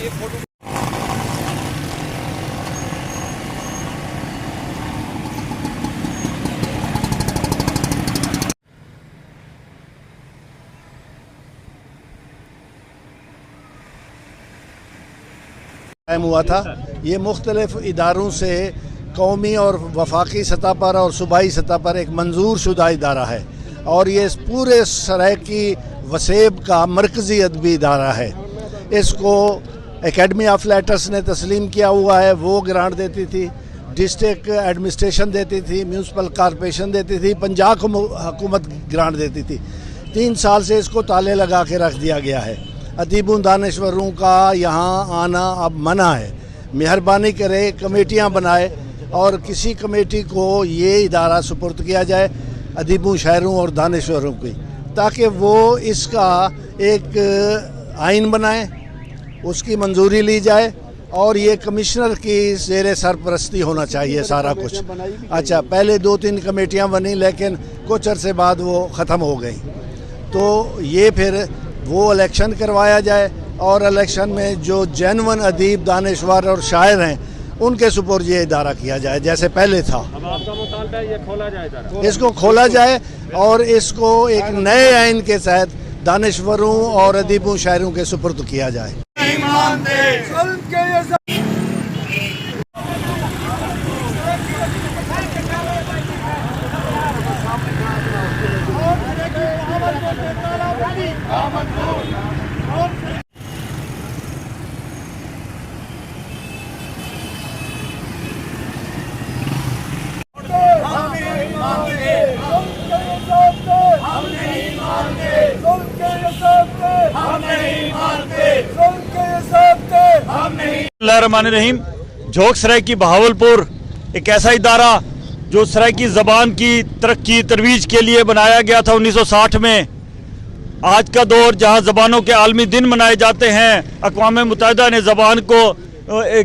قائم ہوا تھا. یہ مختلف اداروں سے قومی اور وفاقی سطح پر اور صوبائی سطح پر ایک منظور شدہ ادارہ ہے اور یہ پورے سرائیکی وسیب کا مرکزی ادبی ادارہ ہے. اس کو اکیڈمی آف لیٹرز نے تسلیم کیا ہوا ہے. وہ گرانٹ دیتی تھی، ڈسٹرکٹ ایڈمنسٹریشن دیتی تھی، میونسپل کارپوریشن دیتی تھی، پنجاب حکومت گرانٹ دیتی تھی. 3 سال سے اس کو تالے لگا کے رکھ دیا گیا ہے. ادیبوں دانشوروں کا یہاں آنا اب منع ہے. مہربانی کرے کمیٹیاں بنائے اور کسی کمیٹی کو یہ ادارہ سپرد کیا جائے ادیبوں، شاعروں اور دانشوروں کی، تاکہ وہ اس کا ایک آئین بنائیں، اس کی منظوری لی جائے اور یہ کمشنر کی زیر سرپرستی ہونا چاہیے سارا کچھ. اچھا، پہلے 2-3 کمیٹیاں بنی لیکن کچھ عرصے بعد وہ ختم ہو گئی. تو یہ پھر وہ الیکشن کروایا جائے اور الیکشن میں جو جینون ادیب، دانشور اور شاعر ہیں ان کے سپرد یہ ادارہ کیا جائے جیسے پہلے تھا. اب آپ کا مطالبہ ہے یہ کھولا جائے ادارہ، اس کو کھولا جائے اور اس کو ایک نئے آئین کے تحت دانشوروں اور ادیبوں، شاعروں کے سپرد کیا جائے. اللہ الرحمن الرحیم. جھوک سرائیکی بہاولپور ایک ایسا ادارہ جو سرائیکی زبان کی ترقی ترویج کے لیے بنایا گیا تھا 1960 میں. آج کا دور جہاں زبانوں کے عالمی دن منائے جاتے ہیں، اقوام متحدہ نے زبان کو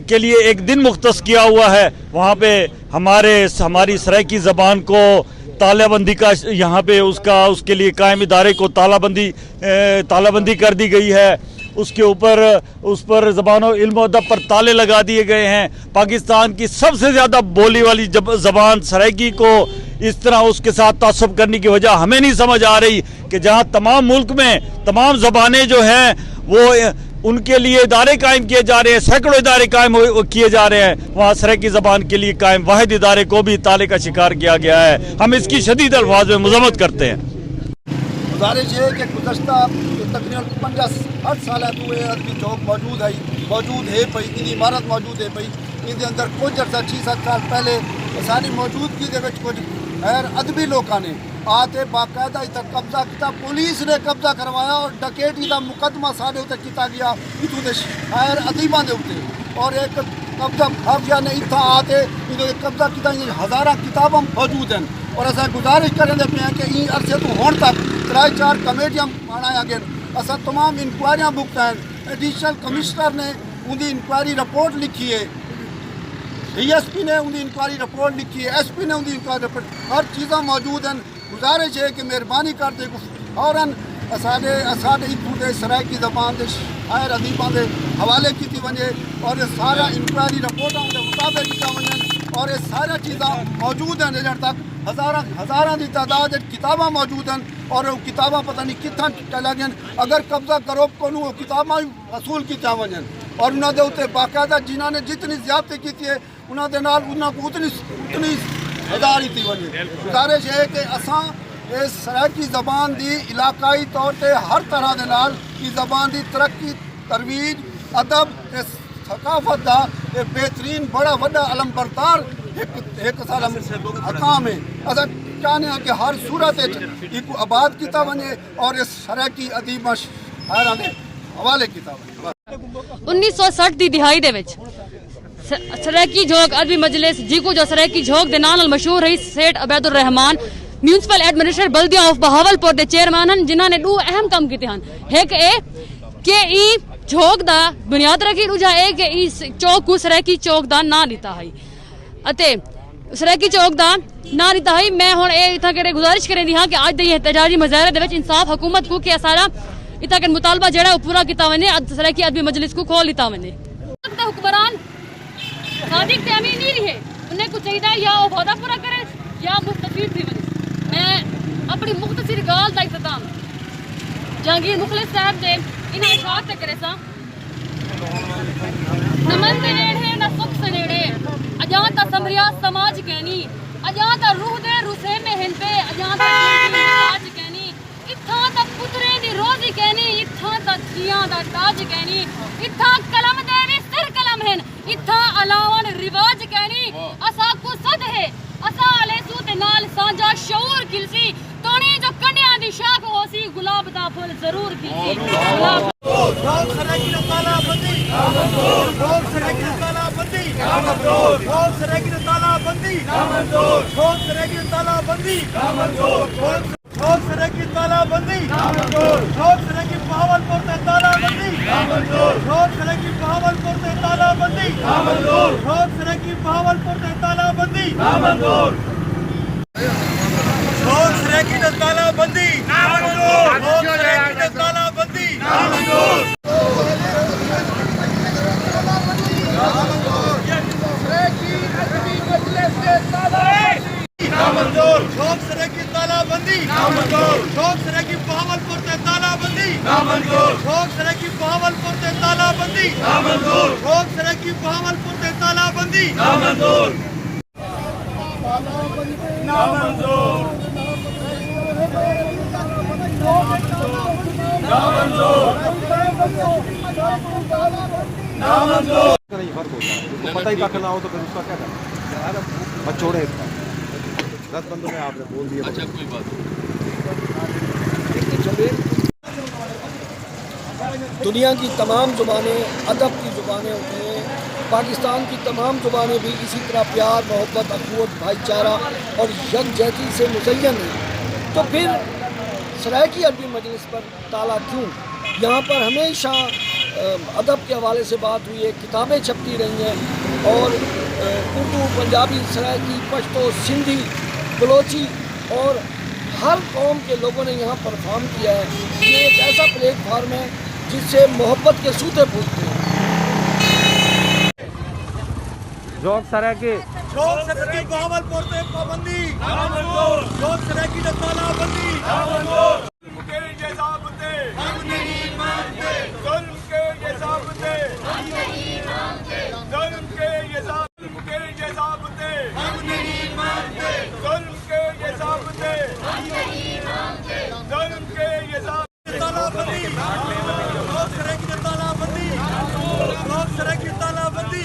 کے لیے ایک دن مختص کیا ہوا ہے، وہاں پہ ہماری سرائیکی زبان کو تالہ بندی کا یہاں پہ اس کے لیے قائم ادارے کو تالہ بندی کر دی گئی ہے. اس پر زبان و علم و ادب پر تالے لگا دیے گئے ہیں. پاکستان کی سب سے زیادہ بولی والی زبان سرائیکی کو اس طرح اس کے ساتھ تعصب کرنے کی وجہ ہمیں نہیں سمجھ آ رہی کہ جہاں تمام ملک میں تمام زبانیں جو ہیں وہ ان کے لیے ادارے قائم کیے جا رہے ہیں، سینکڑوں ادارے قائم کیے جا رہے ہیں، وہاں سرائیکی زبان کے لیے قائم واحد ادارے کو بھی تالے کا شکار کیا گیا ہے. ہم اس کی شدید الفاظ میں مذمت کرتے ہیں. گزارش ہے کہ گزشتہ تقریباً 50-60 سال تو یہ ادبی چوک موجود ہے پئی، ان عمارت موجود ہے پئی. ان اندر کچھ عرصہ 6-7 سال پہلے ساری موجودگی دے وچ کچھ غیر ادبی لوگوں نے آتے باقاعدہ اتنا قبضہ کیا، پولیس نے قبضہ کروایا اور ڈکیٹی کا مقدمہ سارے اتنے کیا گیا اتوں کے غیر ادیباں دے اتنے. اور ایک قبضہ خافیہ نے اتنا آتے اتنے قبضہ کیا، ہزارہ کتاباں موجود ہیں. اور اصل گزارش کریں پہ ہیں کہ این عرصے تو ہون تک 3-4 کمیٹیاں بنایا گیا. اصل تمام انکوائریاں بکتا ہیں. ایڈیشنل کمشنر نے ان کی انکوائری رپورٹ لکھی ہے، ڈی ایس پی نے ان کی انکوائری رپورٹ لکھی ہے، ایس پی نے ان کی انکوائری رپورٹ، ہر چیزاں موجود ہیں. گزارش ہے کہ مہربانی کر دے فوراً اتنے سرائیکی زبان کے شاعر ادیباں کے حوالے کی وجے اور یہ سارا انکوائری رپورٹوں کے مطابق کیا ون اور یہ سارا چیزاں موجود ہیں. اجر تک ہزاراں کی تعداد کتاباں موجود ہیں اور وہ کتاباں پتہ نہیں کتنا چلا گیا. اگر قبضہ کرو کو وہ کتاباں وصول کیا ون اور انہوں نے اتنے باقاعدہ جنہوں نے جتنی زیادتی کی ہے انہوں نے کو اتنی سزا دیتی وجے. گزارش ہے کہ اساں اس سرائیکی زبان دی علاقائی طور پہ ہر طرح دے نال کی زبان دی ترقی ترویج ادب ثقافت دا بہترین بڑا وڈا علم بردار ایک حکام ہے. اصل چاہتے ہیں کہ ہر صورت ایک آباد کیتا ونے اور اس سرائیکی ادیب شاعراں دے حوالے کیتا ونے. 1960 دی دہائی دے وچ سرائیکی جھوک ادبی مجلس جیکو جو سرائیکی جھوک دے نال مشہور رہی سیٹ عبید الرحمان میونسپل ایڈمنسٹریٹر بلدیہ آف بہاولپور دے چیئرمین ہیں جنہوں نے 2 اہم کام کیتے ہیں. ایک اے کہ ای جھوک دا بنیاد رکھی دوجا اے کہ ای چوک کو سرائیکی چوک دا نا دیتا ہے اتے سرائیکی چوک دا نا دیتا ہے. میں ہن اے اتھا کرے گزارش کریں دی ہاں کہ اج دے احتجاجی مظاہرے دے وچ انصاف حکومت کو کہ سارا इता के मुतालबा जड़ा वो पूरा किता वने सराकी अदबी मजलिस को खोल लिता वने हुक्मरान सादिक ते अमीन नहीं रहे उन्हें कुछ चाहिए या वो वादा पूरा करे या मुस्तफीद थी वने मैं अपनी मुख्तसर गाल दा इख्तिताम जहांगीर मुखलिस साहब दे इन्हां इशात ते करे सा नमन दे नेड़े ना सुख से नेड़े अजाता समरिया समाज कहनी अजाता रूह दे रुसे में हिन पे अजाता ताज कहनी इत्थां दा पुतरे दी रोजी कहनी इत्थां दा थियां दा ताज कहनी इत्थां कलम दे वी सिर कलम हैं इत्थां अलावन रिवाज कहनी असा को सद है असा अले सू ते नाल सांझा शऊर खिलसी तोणी जो कन्या दी शाख होसी गुलाब दा फूल जरूर खिलसी गुलाब शौक सराकी न ताला बंदी शौक सराकी न ताला बंदी शौक सराकी न ताला बंदी शौक सराकी न ताला बंदी शौक सराकी ताला बंदी शौक सराकी बहावलपुर ते ताला बंदी शौक सराकी बहावलपुर ते ताला बंदी शौक सराकी बहावलपुर ते ताला बंदी शौक सराकी न ताला बंदी शौक सराकी न ताला बंदी शौक सराकी तालाबंदी शौक सराकी बहावलपुर ते तालाबंदी शौक सराकी बहावलपुर ते तालाबंदी शौक सराकी बहावलपुर ते तालाबंदी नहीं फर्क होता है उसको पता ही तक ना हो तो फिर उसका क्या करना बस छोड़े इसका 10 बंदों में आपने बोल दिया अच्छा कोई बात दुनिया की तमाम ज़ुबानें अदब की ज़ुबानें होती हैं पाकिस्तान की तमाम ज़ुबानें भी इसी तरह प्यार मोहब्बत अखुवत भाईचारा और यकजहती से मुज़य्यन हैं तो फिर सराकी अरबी मजलिस पर ताला क्यों? यहाँ पर हमेशा अदब के हवाले से बात हुई है किताबें छपती रही हैं और उर्दू पंजाबी सराकी पश्तो सिंधी बलोची और हर कौम के लोगों ने यहाँ परफॉर्म किया है ये एक ऐसा प्लेटफार्म है जिससे मोहब्बत के सूते फूटते हैं शौक सराकी बहावलपुर ते पाबंदी शौक सराकी न तालाबंदी के ये ज़ाब्ते हम नहीं मानते जुल्म के ये ज़ाब्ते हम नहीं मानते जुल्म के ये ज़ाब्ते हम नहीं मानते जुल्म के ये ज़ाब्ते हम नहीं मानते जुल्म के ये ज़ाब्ते तालाबंदी शौक सराकी न तालाबंदी शौक सराकी न तालाबंदी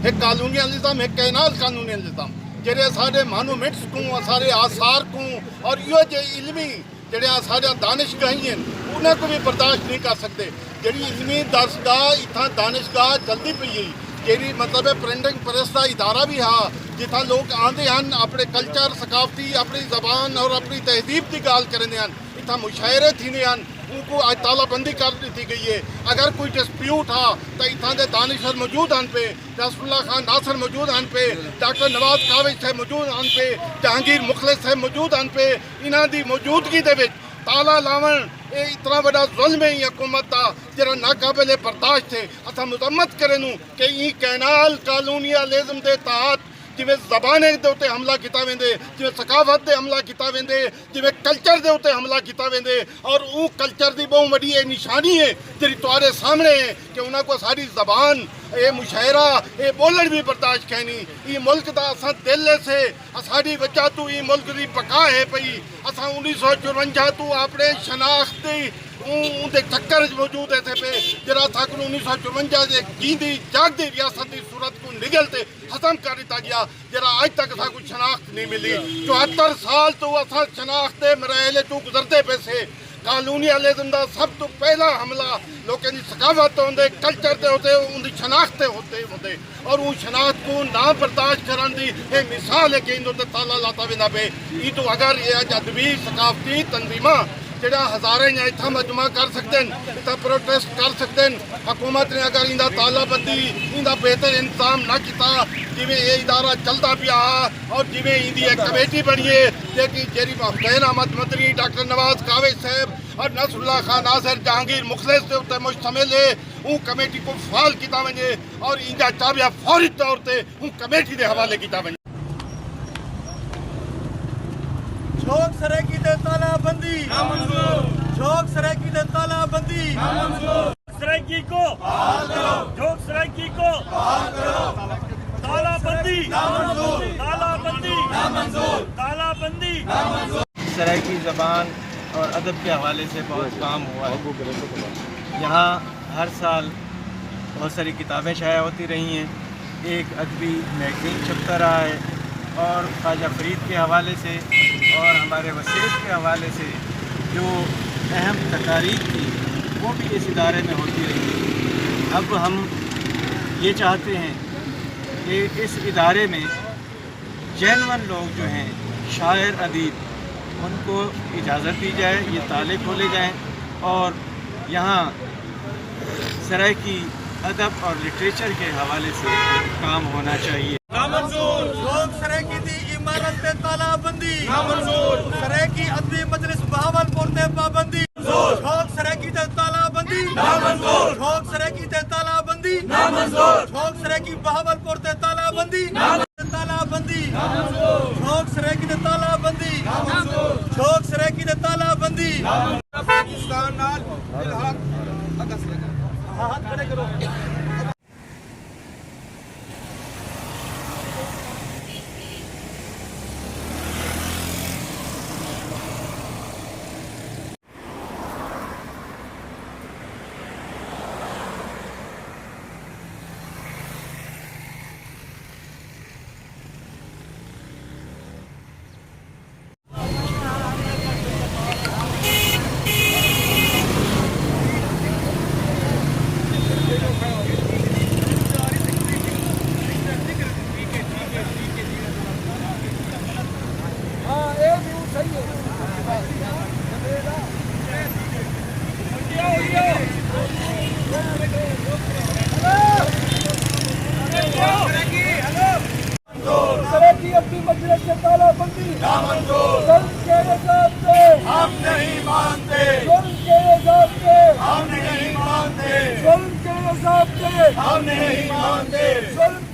एक कानूनी निज़ाम एक कैनाल कानूनी निज़ाम जेड़े सारे मोनूमेंट्स को सारे आसार को और यो जे इल्मी जेड़े सारे दानिशगाही हैं उन्हें को भी बर्दाश्त नहीं कर सकते जेड़ी इल्मी दरसगाह इतना दानिशगाह चलती पई है जेड़ी मतलब प्रिंटिंग प्रेस का इदारा भी है जिथा लोग आते हैं अपने कल्चर सकाफती अपनी जबान और अपनी तहजीब की गाल करेंगे हैं इतना मुशायरे थींदे हैं उनको आज तालाबंदी कर दी गई है अगर कोई डिस्प्यूट हा तो इतना के दानिशर मौजूद हैं पे रसूलुल्लाह खान नासर मौजूद हैं पे डॉक्टर नवाज काविज साहब मौजूद हैं पे जहांगीर मुखलिस साहब मौजूद हैं पे इन्हां दी मौजूदगी दे विच ताला लावन ये इतना बड़ा जुल्म है हुकूमत का जरा नाकाबिले बर्दाश्त है असा मजम्मत करें कि ई कैनाल कानूनीलिज्म के तहत जिमें ज़बाने के उत्ते हमला किया वेंदे जिमें सकाफत के हमला किया वेंदे जिमें कल्चर के उत्ते हमला किया वेंदे और वो कल्चर की बहुत बड़ी ये निशानी है जी तुम्हारे सामने है कि उन्होंने को सारी ज़बान ये मुशायरा ये बोलन भी बर्दाश्त कहनी ये मुल्क का असा दिल से साड़ी वजह तू ये मुल्क की पका है पई असा 1954 तू अपने शनाख्ती उनके चक्कर मौजूद है पे जरा था 1954 के जींदी जागती रियासत की सूरत को निगलते खत्म कर दिया गया जरा आज तक था कुछ शनाख्त नहीं मिली 74 साल तो असा शनाख्ते मरहले तू गुजरते पे से कानूनीलिज्म का सब तो पहला हमला लोगों की सकाफत होंगे कल्चर के होते उनकी शनाख्त होते और वो शनाख्त को ना बर्दाश्त करने की मिसाल है कि इन्होंने ताला लाता बिना पे ये तो अगर ये अदबी सकाफती तंजीमा जरा हज़ारे ने इतना मजमा कर सकते हैं इतना प्रोटेस्ट कर सकते हैं हुकूमत ने अगर इंदा तालाबंदी इंदा बेहतर इंतजाम ना किया जिमें ये इदारा चलता पिया और जिमें इंदी एक कमेटी बनी है जेकी जेरी हुसैन अहमद मदनी डॉक्टर नवाज काविज साहब और नसरुल्लाह खान नासिर जहांगीर मुखलिस के उत्ते मुश्तमिल है उन कमेटी को फाल किया वञे और इंजा चाबिया फौरी तौर पे उन कमेटी के हवाले किया वञे। झोंक सराकी ते तालाबंदी झोंक सराकी ते तालाबंदी सराकी को झोंक सराकी को तालाबंदी तालाबंदी सराइकी ज़बान और अदब के हवाले से बहुत काम हुआ है। यहाँ हर साल बहुत सारी किताबें शाया होती रही हैं, एक अदबी मैगज़ीन छपता रहा है और ख्वाजा फरीद के हवाले से और हमारे वसीयत के हवाले से जो अहम तकारीर थी वो भी इस इदारे में होती रही। अब हम ये चाहते हैं कि इस इदारे में जेन्युइन लोग जो हैं शायर अदीब उनको इजाज़त दी जाए, ये ताले खोले जाएं और यहाँ सराइकी अदब और लिटरेचर के हवाले से काम होना चाहिए। झोंक सराकी दी इमारत ते तालाबंदी सराकी अदबी मजलिस बहावलपुर ते पाबंदी झोंक सराकी ते तालाबंदी झोंक सराकी ते तालाबंदी झोंक सराकी बहावलपुर ते तालाबंदी तालाबंदी झोंक सराकी ते तालाबंदी झोंक सराकी ते तालाबंदी पाकिस्तान नाल हाथ खड़े करो। सराकी अपनी मजलिस से तालाबंदी जुल्म के ज़ाब्ते हम नहीं मानते जुल्म के ज़ाब्ते हम नहीं मानते जुल्म के ज़ाब्ते हम नहीं मानते जुल्म